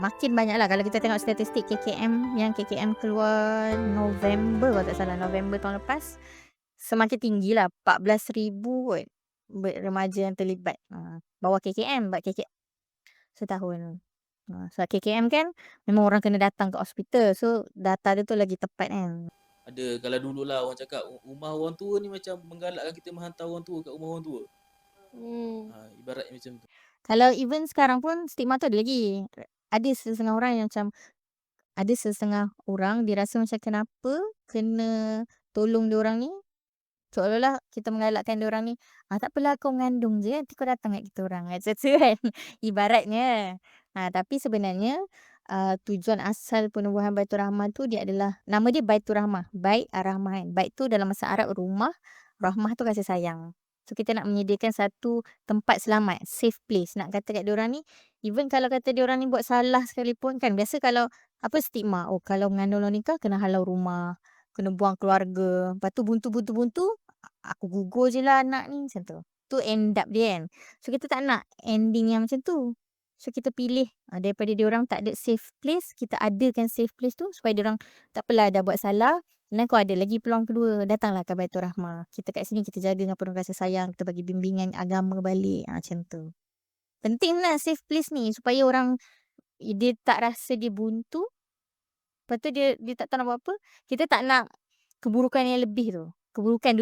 Makin banyak lah kalau kita tengok statistik KKM, yang KKM keluar November kalau tak salah, November tahun lepas, semakin tinggi lah, 14,000 kot remaja yang terlibat. Bawah KKM, buat setahun. Sebab KKM kan memang orang kena datang ke hospital, so data dia tu lagi tepat kan. Ada, kalau dululah orang cakap rumah orang tua ni macam menggalakkan kita menghantar orang tua kat rumah orang tua. Ibaratnya macam tu. Kalau even sekarang pun stigma tu ada lagi. Ada setengah orang yang macam, ada setengah orang dia rasa macam kenapa kena tolong diorang ni, seolah-olah kita menggalakkan diorang ni, tak apalah kau mengandung je, nanti kau datang kat kita orang, macam tu kan. Ibaratnya. Tapi sebenarnya tujuan asal penubuhan Baitur Rahmah tu dia adalah, nama dia Baitur Rahmah. Bait Ar-Rahmah kan. Bait tu dalam bahasa Arab rumah, rahmah tu kasih sayang. So kita nak menyediakan satu tempat selamat, safe place. Nak kata kat diorang ni, even kalau kata diorang ni buat salah sekalipun kan, biasa kalau apa stigma, kalau mengandung luar nikah kena halau rumah, kena buang keluarga. Lepas tu buntu, aku gugur je lah anak ni, macam tu. Tu end up dia kan. So kita tak nak ending yang macam tu. So kita pilih daripada diorang tak ada safe place, kita adakan safe place tu supaya diorang tak apalah dah buat salah, dan kau ada lagi peluang kedua, datanglah ke Baitur Rahmah. Kita kat sini kita jaga dengan penuh kasih sayang, kita bagi bimbingan agama balik, macam tu. Penting lah safe place ni supaya orang dia tak rasa dia buntu. Lepas tu dia tak tahu nak buat apa. Kita tak nak keburukan yang lebih tu. Keburukan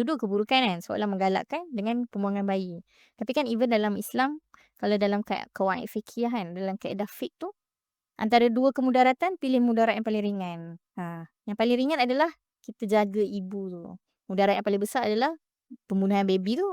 kan, seolah menggalakkan dengan pembuangan bayi. Tapi kan even dalam Islam, kalau dalam qawaid fiqhiyah kan, dalam kaedah fiqh tu, antara dua kemudaratan, pilih mudarat yang paling ringan. Yang paling ringan adalah kita jaga ibu tu. Mudarat yang paling besar adalah pembunuhan baby tu.